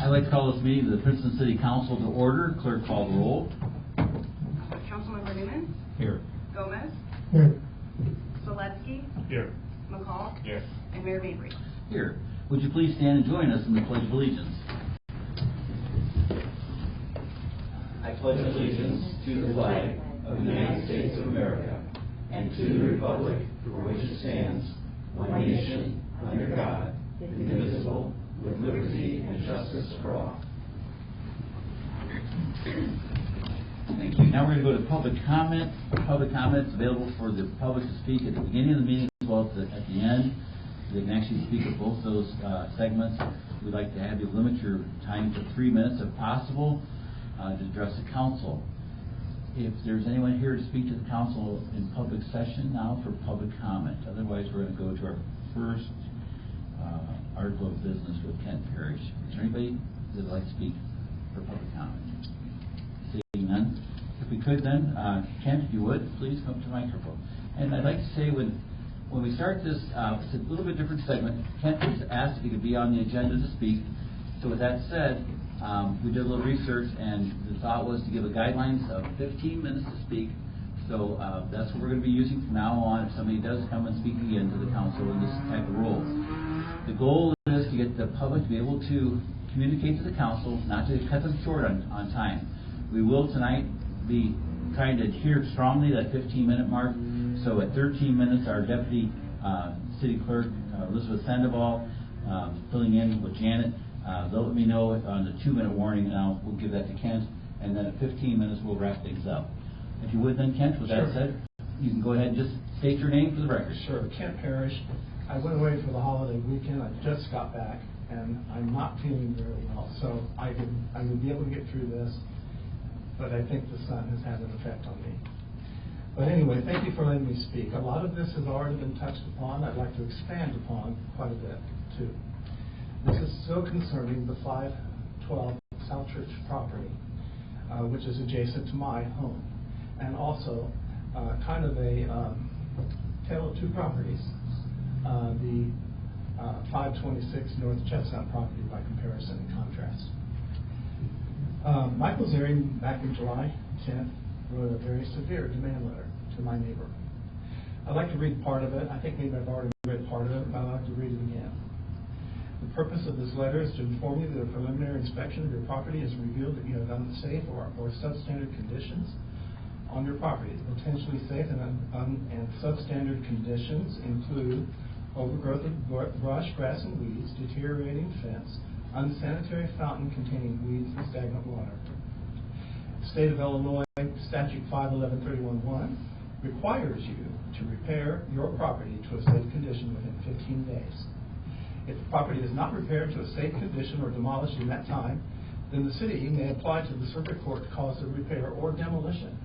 I'd like to call this meeting of the Princeton City Council to order. Clerk, call the roll. Councilmember Newman? Here. Gomez? Here. Seletsky? Here. McCall? Here. And Mayor Mabry. Here. Would you please stand and join us in the Pledge of Allegiance? I pledge allegiance to the flag of the United States of America and to the republic for which it stands, one nation, under God, indivisible, with liberty and justice for all. Thank you. Now we're going to go to public comment. Public comments available for the public to speak at the beginning of the meeting as well as at the end. They can actually speak at both those segments. We'd like to have you limit your time to 3 minutes if possible to address the council. If there's anyone here to speak to the council in public session now for public comment. Otherwise, we're going to go to our first article of business with Kent Parrish. Is there anybody that would like to speak for public comment? Seeing none. If we could then, Kent, if you would, please come to the microphone. And I'd like to say when we start this, it's a little bit different segment. Kent was asked if he could be on the agenda to speak. So with that said, we did a little research, and the thought was to give a guidelines of 15 minutes to speak. So that's what we're going to be using from now on if somebody does come and speak again to the council in this type of role. The goal is to get the public to be able to communicate to the council, not to cut them short on time. We will tonight be trying to adhere strongly to that 15-minute mark. So at 13 minutes, our Deputy City Clerk, Elizabeth Sandoval, filling in with Janet, they'll let me know on the 2-minute warning, and we'll give that to Kent. And then at 15 minutes, we'll wrap things up. If you would then, Kent, with that said, you can go ahead and just state your name for the record. Sure. Kent Parrish. I went away for the holiday weekend. I just got back, and I'm not feeling very well. So I will be able to get through this, but I think the sun has had an effect on me. But anyway, thank you for letting me speak. A lot of this has already been touched upon. I'd like to expand upon quite a bit, too. This is so concerning the 512 South Church property, which is adjacent to my home, and also kind of a tale of two properties. The 526 North Chestnut property by comparison and contrast. Michael Zering, back in July 10th, wrote a very severe demand letter to my neighbor. I'd like to read part of it. I think maybe I've already read part of it, but I'd like to read it again. The purpose of this letter is to inform you that a preliminary inspection of your property has revealed that you have unsafe or substandard conditions on your property. Potentially safe and substandard conditions include overgrowth of brush, grass, and weeds, deteriorating fence, unsanitary fountain containing weeds and stagnant water. State of Illinois Statute 511-31-1 requires you to repair your property to a safe condition within 15 days. If the property is not repaired to a safe condition or demolished in that time, then the city may apply to the circuit court to cause a repair or demolition.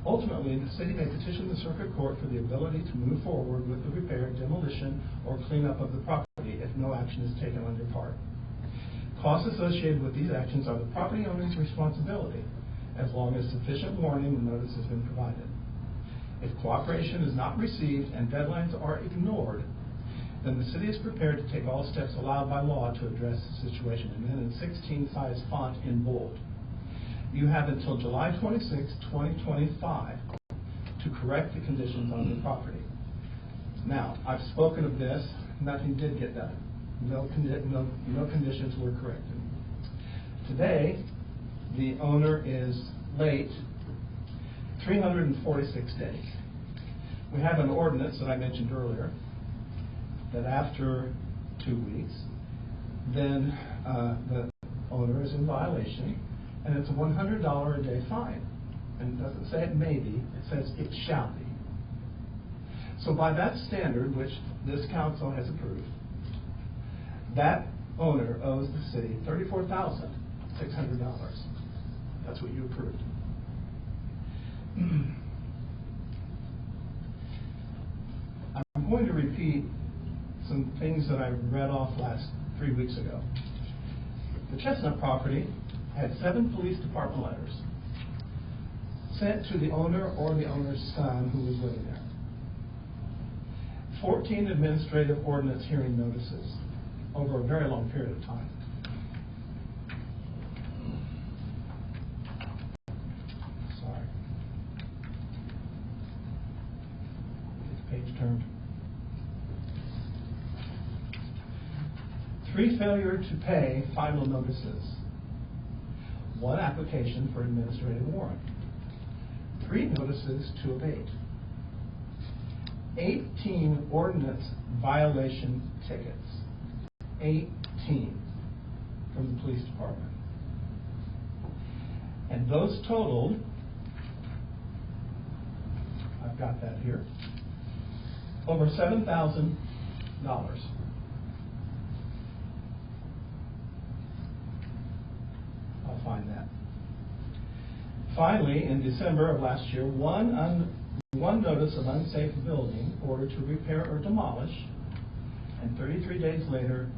Ultimately, the city may petition the circuit court for the ability to move forward with the repair, demolition, or cleanup of the property if no action is taken on your part. Costs associated with these actions are the property owner's responsibility, as long as sufficient warning and notice has been provided. If cooperation is not received and deadlines are ignored, then the city is prepared to take all steps allowed by law to address the situation, and then in 16-size font in bold. You have until July 26, 2025 to correct the conditions on the property. Now, I've spoken of this. Nothing did get done. No conditions were corrected. Today, the owner is late 346 days. We have an ordinance that I mentioned earlier that after 2 weeks, then the owner is in violation, and it's a $100 a day fine. And it doesn't say it may be, it says it shall be. So by that standard, which this council has approved, that owner owes the city $34,600. That's what you approved. I'm going to repeat some things that I read off 3 weeks ago. The Chestnut property had 7 police department letters sent to the owner or the owner's son who was living there. 14 administrative ordinance hearing notices. over a very long period of time. Sorry. Get the page turned. 3 failure to pay final notices. 1 application for administrative warrant. 3 notices to abate. 18 ordinance violation tickets. 18 from the police department. And those totaled, I've got that here, over $7,000. I'll find that. Finally, in December of last year, one notice of unsafe building order to repair or demolish, and 33 days later,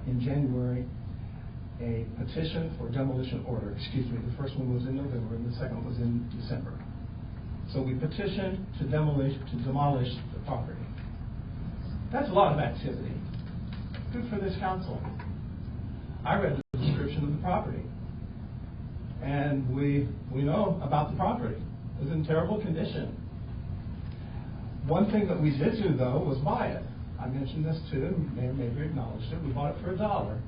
in January, a petition for demolition order. Excuse me, the first one was in November and the second was in December. So we petitioned to demolish the property. That's a lot of activity. Good for this council. I read the description of the property, and we know about the property. It was in terrible condition. One thing that we did do, though, was buy it. I mentioned this too, Mayor Mabry acknowledged it. We bought it for $1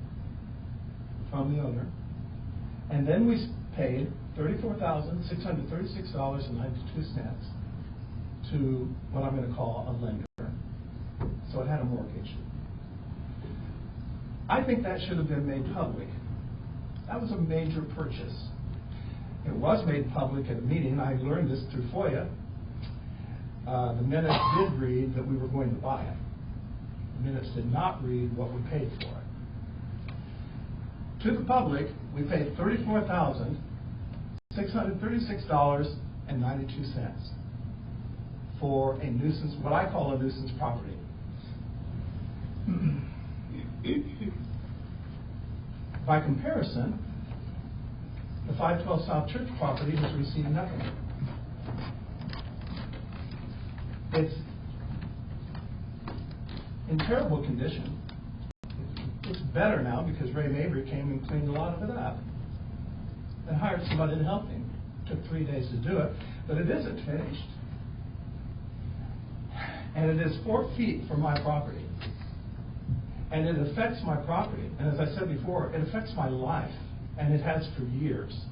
from the owner. And then we paid $34,636.92 to what I'm going to call a lender. So it had a mortgage. I think that should have been made public. That was a major purchase. It was made public at a meeting. I learned this through FOIA. The minutes did read that we were going to buy it. The minutes did not read what we paid for it. To the public, we paid $34,636.92 for a nuisance, what I call a nuisance property. By comparison, the 512 South Church property has received nothing. It's in terrible condition. It's better now because Ray Mabry came and cleaned a lot of it up and hired somebody to help him. It took 3 days to do it, but it isn't finished. And it is 4 feet from my property. And it affects my property. And as I said before, it affects my life. And it has for years.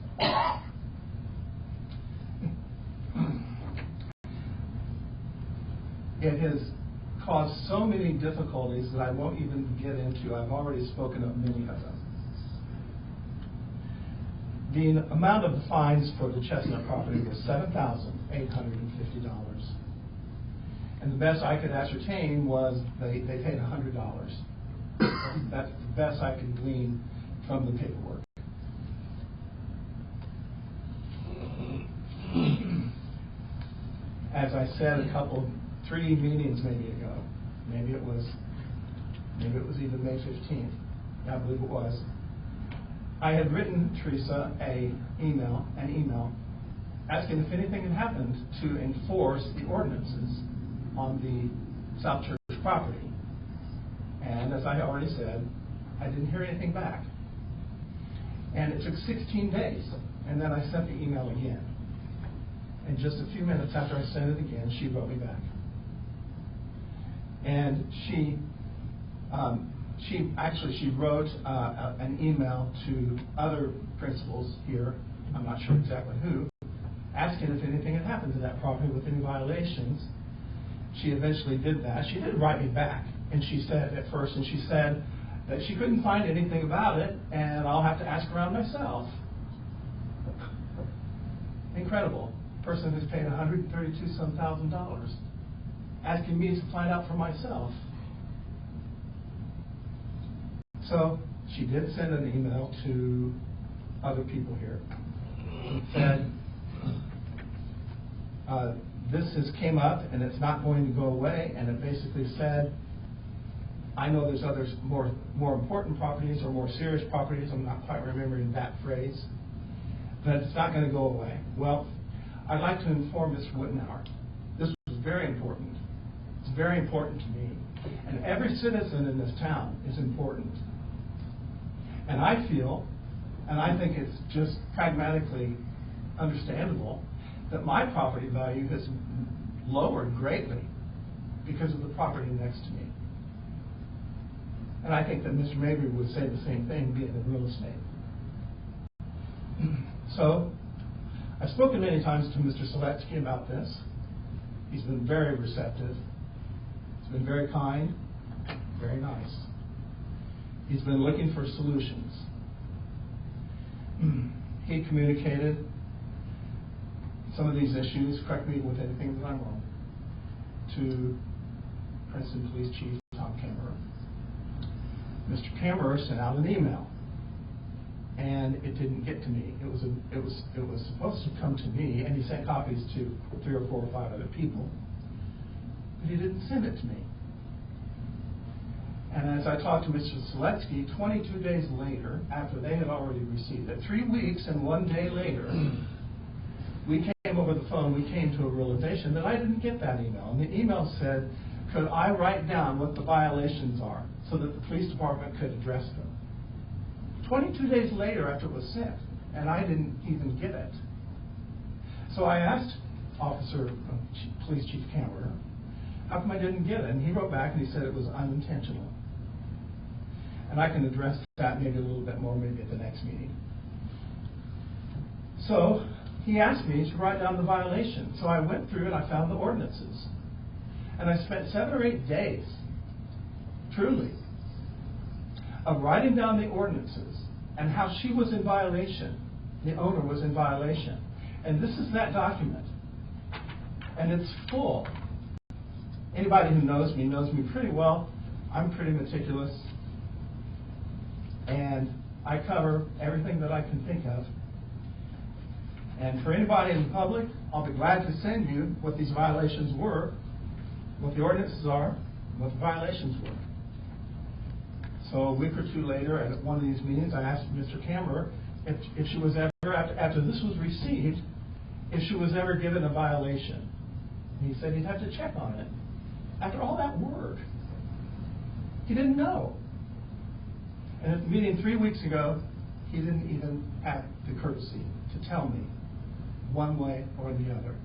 It has caused so many difficulties that I won't even get into. I've already spoken of many of them. The amount of the fines for the Chestnut property was $7,850. And the best I could ascertain was they paid $100. That's the best I could glean from the paperwork. As I said 3 meetings maybe ago, maybe it was even May 15th, I believe it was, I had written Teresa an email asking if anything had happened to enforce the ordinances on the South Church property. And as I already said, I didn't hear anything back. And it took 16 days, and then I sent the email again. And just a few minutes after I sent it again, she wrote me back. And she wrote an email to other principals here, I'm not sure exactly who, asking if anything had happened to that property with any violations. She eventually did that. She did write me back, and she said at first, and she said that she couldn't find anything about it, and I'll have to ask around myself. Incredible. Person who's paid $132,000 asking me to find out for myself. So she did send an email to other people here. It said, this came up and it's not going to go away, and it basically said, I know there's others more important properties or more serious properties, I'm not quite remembering that phrase, but it's not going to go away. Well, I'd like to inform Ms. Wittenauer, this was very important. It's very important to me. And every citizen in this town is important. And I feel, and I think it's just pragmatically understandable, that my property value has lowered greatly because of the property next to me. And I think that Mr. Mabry would say the same thing, being in real estate. So, I've spoken many times to Mr. Seletsky about this. He's been very receptive. He's been very kind, very nice. He's been looking for solutions. He communicated some of these issues, correct me with anything that I'm wrong, to Princeton Police Chief Tom Kammerer. Mr. Kammerer sent out an email, and it didn't get to me. It was supposed to come to me, and he sent copies to 3 or 4 or 5 other people, but he didn't send it to me. And as I talked to Mr. Seletsky, 22 days later, after they had already received it, 3 weeks and 1 day later, we came over the phone, we came to a realization that I didn't get that email. And the email said, could I write down what the violations are so that the police department could address them? 22 days later after it was sent, and I didn't even get it. So I asked Police Chief Kammerer, how come I didn't get it? And he wrote back and he said it was unintentional. And I can address that maybe a little bit more, maybe at the next meeting. So he asked me to write down the violation. So I went through and I found the ordinances. And I spent 7 or 8 days, truly, of writing down the ordinances and how she was in violation, the owner was in violation. And this is that document. And it's full. Anybody who knows me pretty well. I'm pretty meticulous. And I cover everything that I can think of. And for anybody in the public, I'll be glad to send you what these violations were, what the ordinances are, what the violations were. So a week or 2 later, at one of these meetings, I asked Mr. Kammerer if she was ever, after this was received, if she was ever given a violation. And he said he'd have to check on it. After all that work, he didn't know. And at the meeting 3 weeks ago, he didn't even have the courtesy to tell me one way or the other.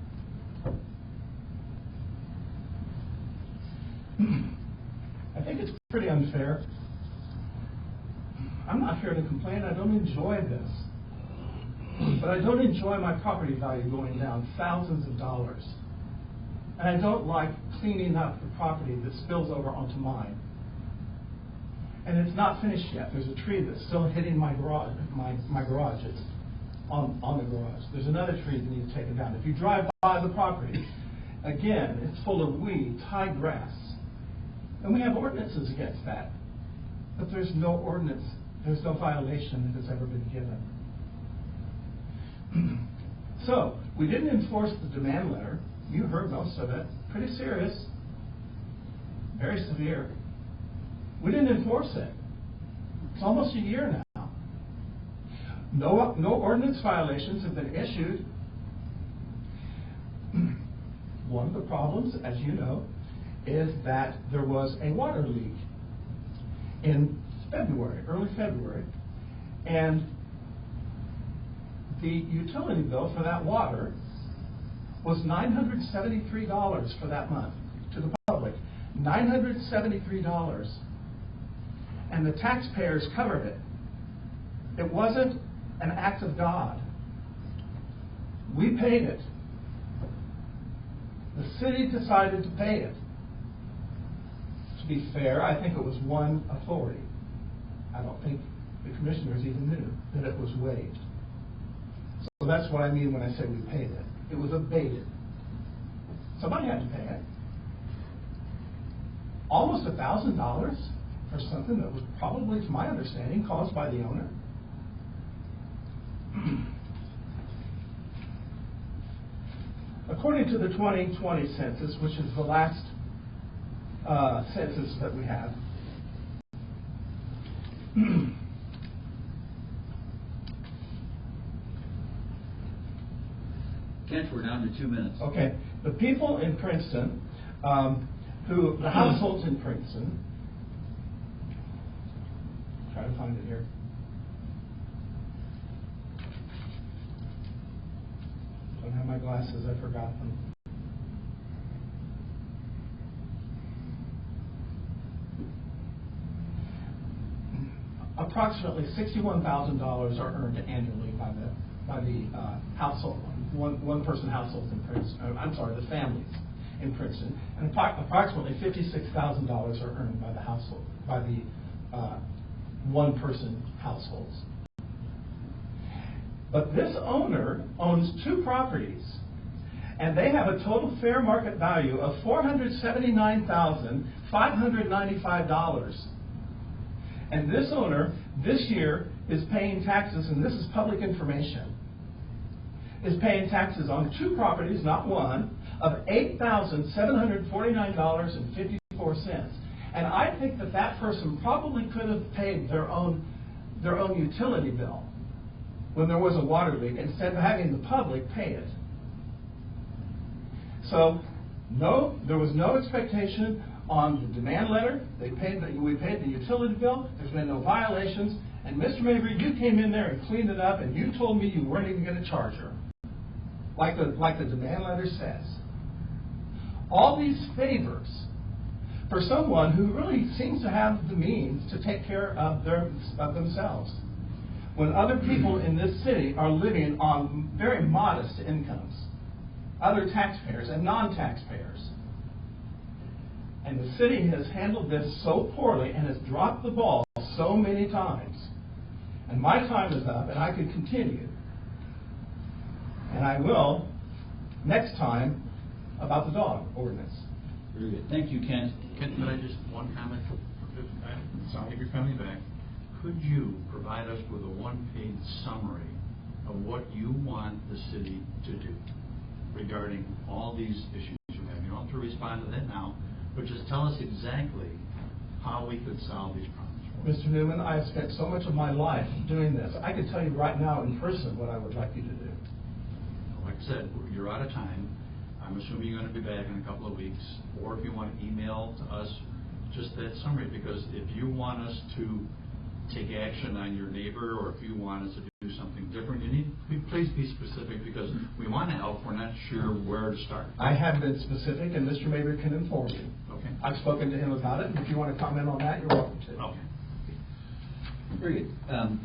I think it's pretty unfair. I'm not here to complain. I don't enjoy this. But I don't enjoy my property value going down thousands of dollars. And I don't like cleaning up the property that spills over onto mine. And it's not finished yet. There's a tree that's still hitting my garage. My garage is on the garage. There's another tree that needs taken down. If you drive by the property, again, it's full of weeds, high grass. And we have ordinances against that. But there's no ordinance, there's no violation that has ever been given. So, we didn't enforce the demand letter. You heard most of it. Pretty serious. Very severe. We didn't enforce it. It's almost a year now. No ordinance violations have been issued. One of the problems, as you know, is that there was a water leak in February, early February, and the utility bill for that water was $973 for that month to the public. $973. And the taxpayers covered it. It wasn't an act of God. We paid it. The city decided to pay it. To be fair, I think it was one authority. I don't think the commissioners even knew that it was waived. So that's what I mean when I say we paid it. It was abated. Somebody had to pay it. Almost $1,000 for something that was probably, to my understanding, caused by the owner. According to the 2020 census, which is the last census that we have, Kent, we're down to 2 minutes. Okay. The people in Princeton, who, the households in Princeton, try to find it here. Don't have my glasses, I forgot them. Approximately $61,000 are earned annually by the household, one-person households in Princeton. I'm sorry, the families in Princeton, and approximately $56,000 are earned by the one-person households. But this owner owns 2 properties, and they have a total fair market value of $479,595. And this owner, this year, is paying taxes, and this is public information, is paying taxes on 2 properties, not one, of $8,749.54. And I think that person probably could have paid their own utility bill when there was a water leak, instead of having the public pay it. So, no, there was no expectation on the demand letter. We paid the utility bill. There's been no violations. And Mr. Mabry, you came in there and cleaned it up, and you told me you weren't even going to charge her, like the demand letter says. All these favors for someone who really seems to have the means to take care of themselves, when other people in this city are living on very modest incomes, other taxpayers and non-taxpayers. And the city has handled this so poorly and has dropped the ball so many times. And my time is up, and I could continue. And I will next time about the dog ordinance. Very good. Thank you, Kent. Could I just, one comment? I'm sorry you're coming back. Could you provide us with a one-page summary of what you want the city to do regarding all these issues you have? You don't have to respond to that now, but just tell us exactly how we could solve these problems. Mr. Newman, I have spent so much of my life doing this. I could tell you right now in person what I would like you to do. Like I said, you're out of time. I'm assuming you're going to be back in a couple of weeks. Or if you want to email to us just that summary, because if you want us to take action on your neighbor, or if you want us to do something different, please be specific, because we want to help. We're not sure where to start. I have been specific, and Mr. Mabry can inform you. Okay. I've spoken to him about it, and if you want to comment on that, you're welcome to. Okay. Very good.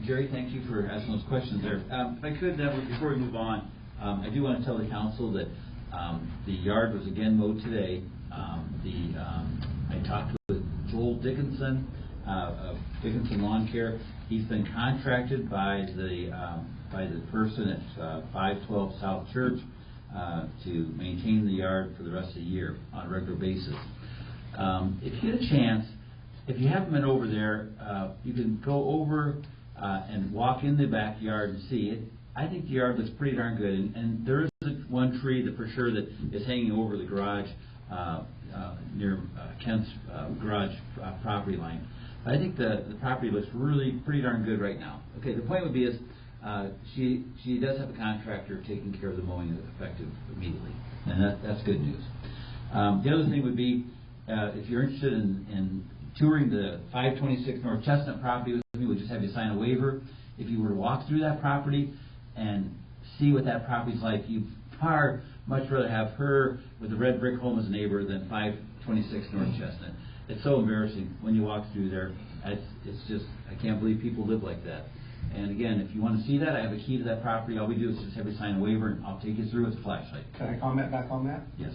Jerry, thank you for asking those questions there. If I could, before we move on, I do want to tell the council that the yard was again mowed today. I talked with Joel Dickinson of Dickinson Lawn Care. He's been contracted by the person at 512 South Church to maintain the yard for the rest of the year on a regular basis. If you get a chance, if you haven't been over there, you can go over and walk in the backyard and see it. I think the yard looks pretty darn good, and there is one tree that for sure that is hanging over the garage near Kent's garage property line. I think the property looks really pretty darn good right now. Okay, the point would be is she does have a contractor taking care of the mowing effective immediately, and that's good news. The other thing would be if you're interested in touring the 526 North Chestnut property with me, we'll just have you sign a waiver. If you were to walk through that property and see what that property's like, you'd far much rather have her with the red brick home as a neighbor than 526 North Chestnut. It's so embarrassing when you walk through there. It's just, I can't believe people live like that. And again, if you want to see that, I have a key to that property. All we do is just have you sign a waiver, and I'll take you through with a flashlight. Can I comment back on that? Yes.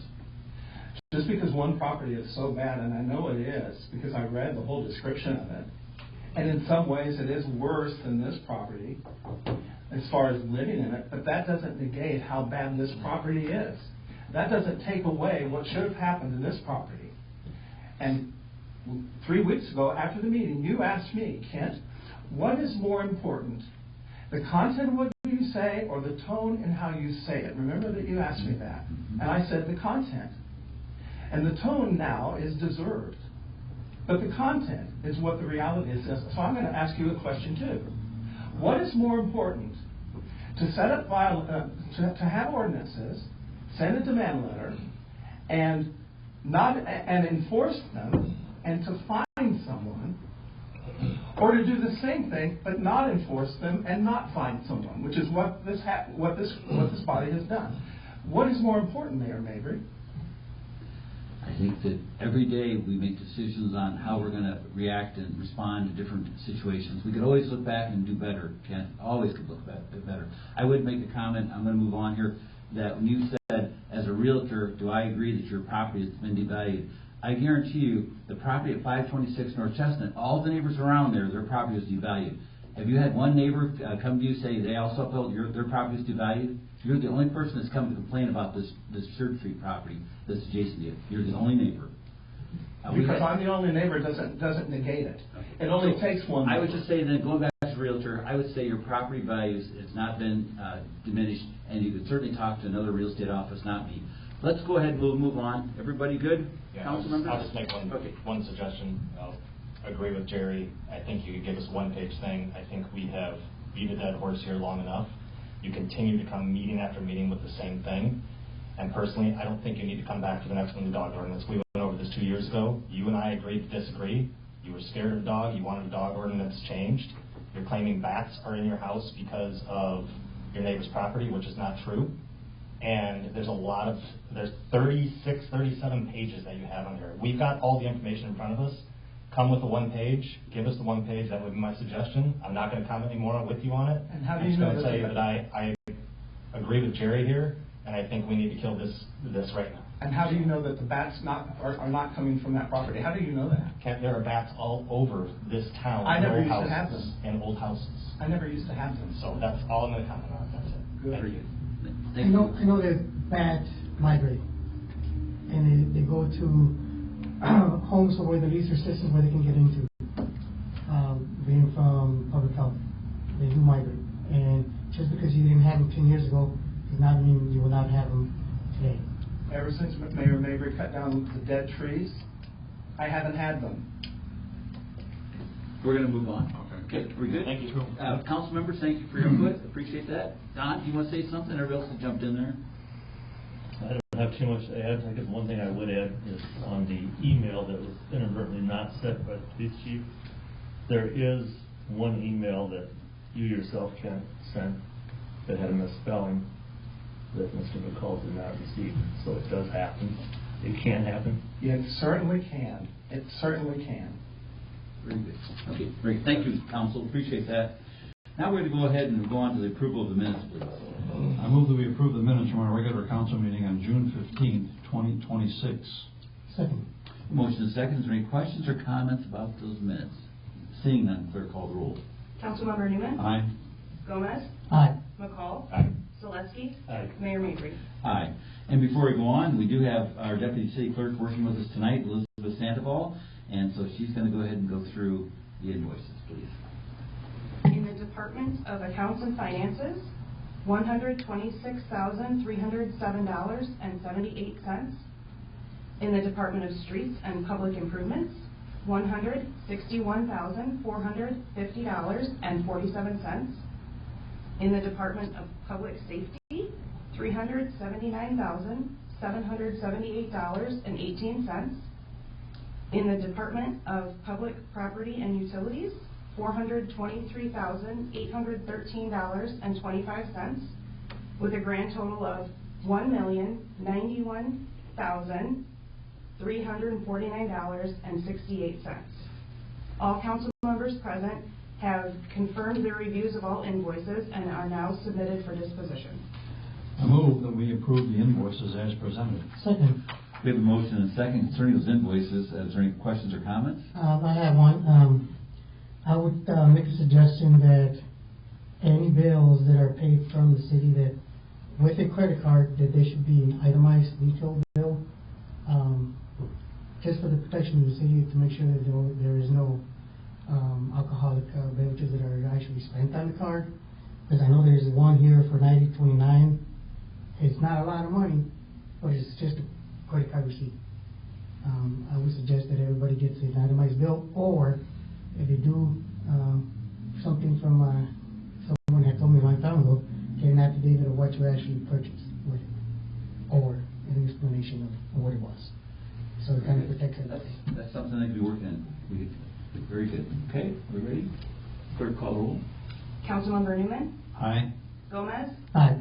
Just because one property is so bad, and I know it is, because I read the whole description of it, and in some ways it is worse than this property as far as living in it, but that doesn't negate how bad this property is. That doesn't take away what should have happened in this property. And 3 weeks ago, after the meeting, you asked me, Kent, what is more important, the content of what you say or the tone and how you say it? Remember that you asked me that. And I said the content. And the tone now is deserved. But the content is what the reality is. So I'm going to ask you a question too. What is more important? To set up to have ordinances, send a demand letter, and and enforce them, and to fine someone, or to do the same thing but not enforce them and not fine someone, which is what this body has done. What is more important, Mayor Mabry? I think that every day we make decisions on how we're going to react and respond to different situations. We could always look back and do better, Kent. Always could look back do better. I would make a comment, I'm going to move on here, that when you said, as a realtor, do I agree that your property has been devalued? I guarantee you, the property at 526 North Chestnut, all the neighbors around there, their property is devalued. Have you had one neighbor come to you say they also felt their property is devalued? You're the only person that's come to complain about this Church Street property that's adjacent to you. You're the only neighbor. Because I'm the only neighbor doesn't negate it. It only takes one. I would just say that going back to realtor, I would say your property values has not been diminished, and you could certainly talk to another real estate office, not me. Let's go ahead and we'll move on. Everybody good? Yeah, Council members? I'll just make one suggestion. I'll agree with Jerry. I think you could give us a one-page thing. I think we have beat a dead horse here long enough. You continue to come meeting after meeting with the same thing. And personally, I don't think you need to come back to the next one, the dog ordinance. We went over this 2 years ago. You and I agreed to disagree. You were scared of a dog. You wanted a dog ordinance changed. You're claiming bats are in your house because of your neighbor's property, which is not true. And there's 36, 37 pages that you have on here. We've got all the information in front of us. Come with the one page. Give us the one page. That would be my suggestion. I'm not going to comment anymore with you on it. And how do I'm you just know going to that tell you that I agree with Jerry here, and I think we need to kill this right now. And how do you know that the bats are not coming from that property? How do you know that? Kent, there are bats all over this town. I never in used old to have houses, them. in old houses. I never used to have them. So that's all I'm going to comment on. That's it. Good Thank for you. you. I know that bats migrate, and they go to homes where the least systems where they can get into, being from public health. They do migrate, and just because you didn't have them 10 years ago does not mean you will not have them today. Ever since Mayor Mabry cut down the dead trees, I haven't had them. We're going to move on. Okay. We're good? Thank you. Council members, thank you for your input. Appreciate that. Don, do you want to say something? Everybody else has jumped in there. I don't have too much to add. I guess one thing I would add is on the email that was inadvertently not sent by the police chief. There is one email that you yourself can send that had a misspelling that Mr. McCall did not receive. So it does happen. It can happen. It certainly can. It certainly can. Very good. Okay, great. Thank you, council. Appreciate that. Now we're going to go ahead and go on to the approval of the minutes, please. I move that we approve the minutes from our regular council meeting on June 15th, 2026. Second. Motion and second. Is there any questions or comments about those minutes? Seeing none, clerk call the roll. Councilmember Newman. Aye. Gomez. Aye. McCall. Aye. Seletsky. Aye. Mayor Mabry. Aye. And before we go on, we do have our deputy city clerk working with us tonight, Elizabeth Sandoval, and so she's going to go ahead and go through the invoices, please. In the Department of Accounts and Finances, $126,307.78. In the Department of Streets and Public Improvements, $161,450.47. In the Department of Public Safety, $379,778.18. In the Department of Public Property and Utilities, $423,813.25, with a grand total of $1,091,349.68. All council members present have confirmed their reviews of all invoices and are now submitted for disposition. I move that we approve the invoices as presented. Second. We have a motion and a second concerning those invoices. Is there any questions or comments? I have one. I would make a suggestion that any bills that are paid from the city that with a credit card, that they should be an itemized detailed bill, just for the protection of the city, to make sure that there is no alcoholic beverages that are actually spent on the card. Because I know there's one here for $90.29. It's not a lot of money, but it's just a credit card receipt. I would suggest that everybody gets an itemized bill, or if they do something from someone had told me a long time ago, get an affidavit of what you actually purchased with it, or an explanation of what it was. Very good. Okay, we ready? Clerk, call the roll. Councilmember Newman, Aye. Gomez, Aye.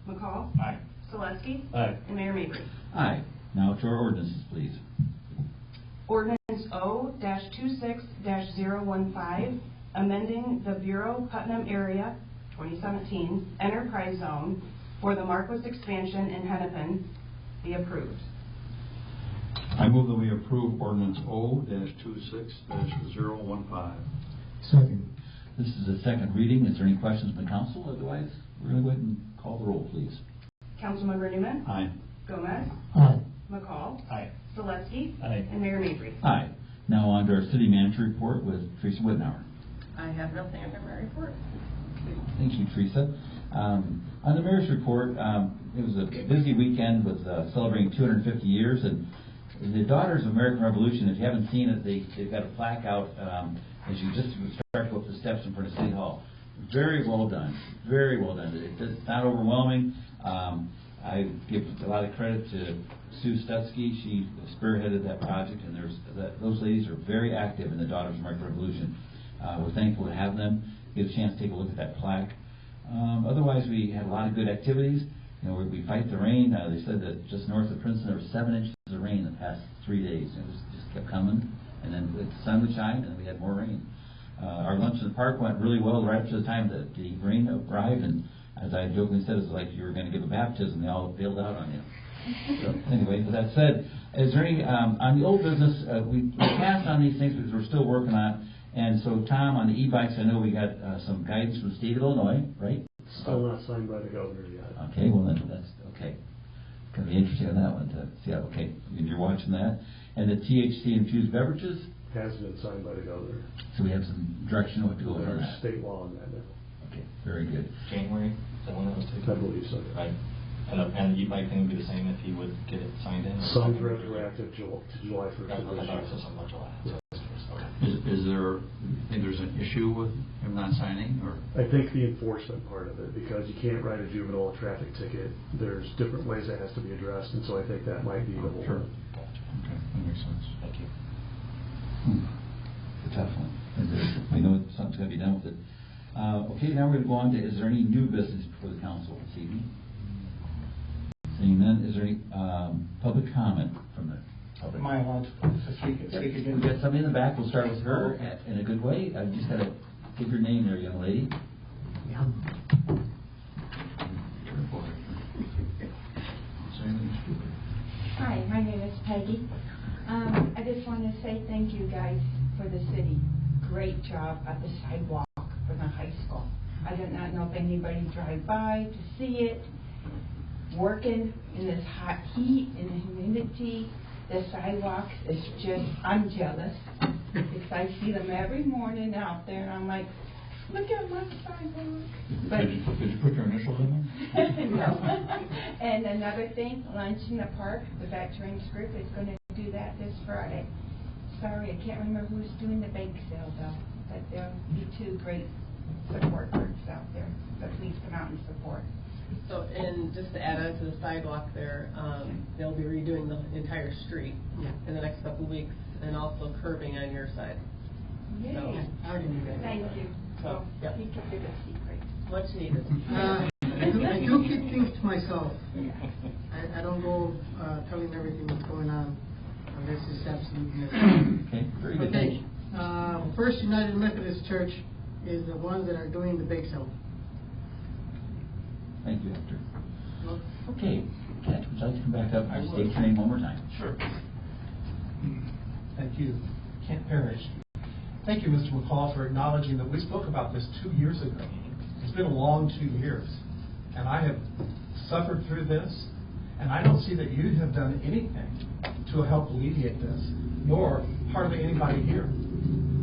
McCall, Aye. Selesky, Aye. and Mayor Mabry. Aye. Now to our ordinances, please. Ordinance O-26-015, amending the Bureau Putnam Area 2017 Enterprise Zone for the Marquis expansion in Hennepin be approved. I move that we approve ordinance O-26-015. Second. This is the second reading. Is there any questions from the council? Otherwise, we're going to go ahead and call the roll, please. Councilmember Newman, Aye. Gomez, Aye. McCall, Aye. Selesky, Aye. and Mayor Mabry. Aye. Now on to our city manager report with Teresa Whitnauer. I have nothing under my report. Thank you, Teresa. On the mayor's report, it was a busy weekend with celebrating 250 years, and the Daughters of American Revolution, if you haven't seen it, they've got a plaque out as you just start to go up the steps in front of City Hall. Very well done. Very well done. It's not overwhelming. I give a lot of credit to Sue Stutsky. She spearheaded that project, and those ladies are very active in the Daughters of American Revolution. We're thankful to have them. Get a chance to take a look at that plaque. Otherwise, we had a lot of good activities. You know, we fight the rain. They said that just north of Princeton there was 7 inches of rain the past 3 days. It just kept coming, and then the sun would shine, and we had more rain. Our lunch in the park went really well right up to the time that the rain arrived, and as I jokingly said, it was like you were going to give a baptism. They all bailed out on you. So anyway, with that said, is there any on the old business? We passed on these things because we're still working on. And so, Tom, on the e-bikes, I know we got some guidance from the state of Illinois, right? Still not signed by the governor yet. Okay, well then that's okay. Going to be interesting on that one to see how. Okay, if you're watching that, and the THC infused beverages Has been signed by the governor. So we have some direction on what to go on There's that. state law on that now. Okay, very good. January, is that when that was taken? I believe so. Right. And the e-bike thing would be the same if he would get it signed in? Some retroactive to July 1st. Okay, of this I thought it year. was something about July. Yeah. Okay. Is there, think there's an issue with him not signing, or? I think the enforcement part of it, because you can't write a juvenile a traffic ticket. There's different ways that has to be addressed, and so I think that might be the whole. Sure. Gotcha. Okay, that makes sense. Thank you. It's a tough one. We know something's going to be done with it. Okay, now we're going to go on to, is there any new business before the council this evening? Seeing none, is there any public comment from the public? Am I allowed to speak again? We got somebody in the back. We'll start with her in a good way. I just got to give your name there, young lady. Hi, my name is Peggy. I just want to say thank you guys for the city. Great job at the sidewalk for the high school. I did not know if anybody drive by to see it. Working in this hot heat and humidity, the sidewalks is just, I'm jealous. Because I see them every morning out there and I'm like, look at my sidewalk. But Did you put your initials in there? no. And another thing, lunch in the park, the veterans group is going to do that this Friday. Sorry, I can't remember who's doing the bake sale though, but there'll be 2 great support groups out there, so please come out and support. So, and just to add on to the sidewalk there, they'll be redoing the entire street in the next couple of weeks, and also curbing on your side. Yay. So, I already knew that. Thank you. So, yeah, You keep it a secret. much needed. I do keep things to myself. I don't go telling everything that's going on unless it's absolutely necessary. Okay, very good. Thank you. First United Methodist Church is the ones that are doing the bake sale. Thank you, Hector. Okay, Kent, would you like to come back up and state your name one more time? Sure. Thank you. Kent Parrish. Thank you, Mr. McCall, for acknowledging that we spoke about this 2 years ago. It's been a long 2 years, and I have suffered through this, and I don't see that you have done anything to help alleviate this, nor hardly anybody here.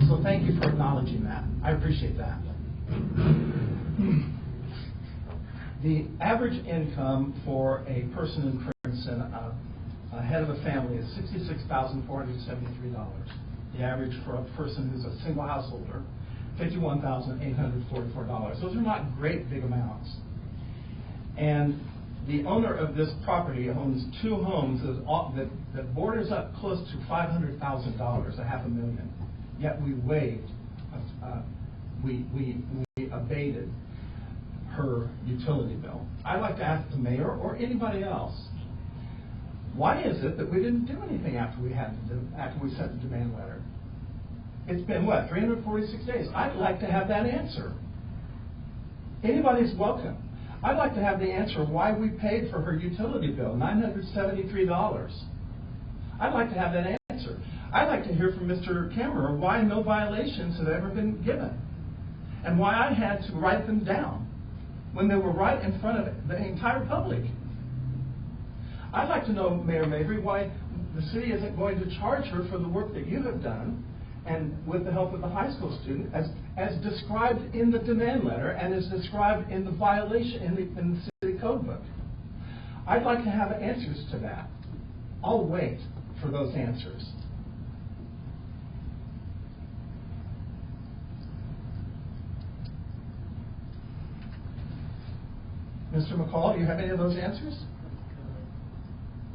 So thank you for acknowledging that. I appreciate that. The average income for a person in Princeton, a head of a family, is $66,473. The average for a person who's a single householder, $51,844. Those are not great big amounts. And the owner of this property owns 2 homes that borders up close to $500,000, $500,000. yet we waived, we abated her utility bill. I'd like to ask the mayor or anybody else, why is it that we didn't do anything after we sent the demand letter? It's been, what, 346 days? I'd like to have that answer. Anybody's welcome. I'd like to have the answer why we paid for her utility bill, $973. I'd like to have that answer. I'd like to hear from Mr. Kimmerer why no violations have ever been given, and why I had to write them down when they were right in front of the entire public. I'd like to know, Mayor Mabry, why the city isn't going to charge her for the work that you have done, and with the help of the high school student, as described in the demand letter and as described in the violation in the city code book. I'd like to have answers to that. I'll wait for those answers. Mr. McCall, do you have any of those answers?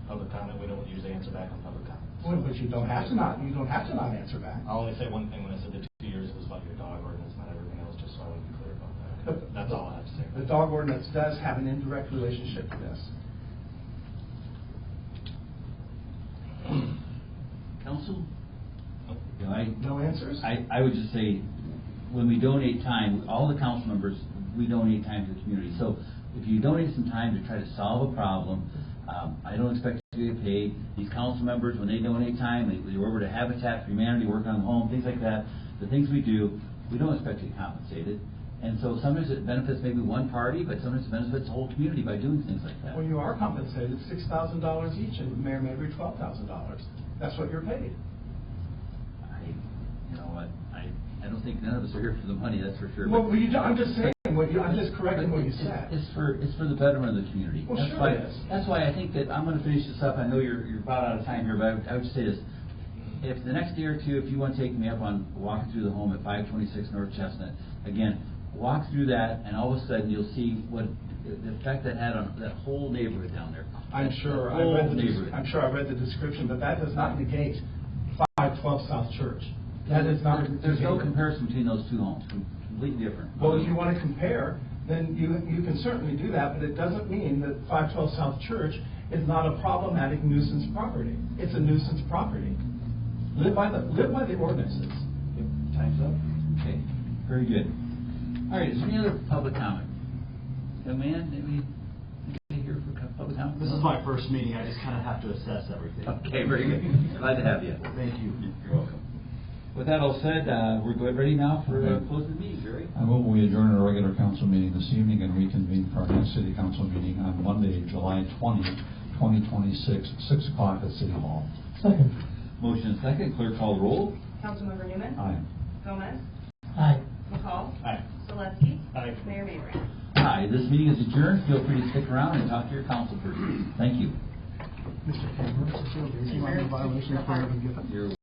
Public comment, we don't usually answer back on public comment. Well, but you don't have to not answer back. I'll only say one thing. When I said the 2 years, it was about your dog ordinance, not everything else, just so I want to be clear about that. That's all I have to say. The dog ordinance does have an indirect relationship to this. Council? No answers? I would just say, when we donate time, all the council members, we donate time to the community. So if you donate some time to try to solve a problem, I don't expect you to get paid. These council members, when they donate time, they go over to Habitat for Humanity, work on the home, things like that. The things we do, we don't expect to get compensated. And so sometimes it benefits maybe one party, but sometimes it benefits the whole community by doing things like that. Well, you are compensated $6,000 each, and Mayor Mabry $12,000. That's what you're paid. You know what, I don't think none of us are here for the money, that's for sure. Well, I'm just saying, I'm just correcting what you said. It's for the betterment of the community. Well, That's sure why, it is. That's why I think that, I'm gonna finish this up, I know you're about out of time here, but I would say this. If the next day or two, if you want to take me up on walking through the home at 526 North Chestnut, again, walk through that, and all of a sudden you'll see what the effect that had on that whole neighborhood down there. I'm sure I read the description, but that does not negate 512 South Church. That is not. There's no comparison between those two homes, completely different. Well, if you want to compare, then you can certainly do that, but it doesn't mean that 512 South Church is not a problematic nuisance property. It's a nuisance property. Live by the ordinances. Yep. Time's up. Okay, very good. All right, is there any other public comment? Young man, maybe here for public comment? This is my first meeting. I just kind of have to assess everything. Okay, very good. Glad to have you. Thank you. You're welcome. With that all said, we're ready now for closing the meeting, Jerry. I move we adjourn our regular council meeting this evening and reconvene for our next city council meeting on Monday, July 20, 2026, 6 o'clock at City Hall. Second. Motion and second. Clerk call the roll. Councilmember Newman? Aye. Gomez? Aye. McCall? Aye. Zaleski? Aye. Mayor Mabry? Hi, this meeting is adjourned. Feel free to stick around and talk to your council person. Thank you. Mr. Cameron, is there a reason why the violation is given? You're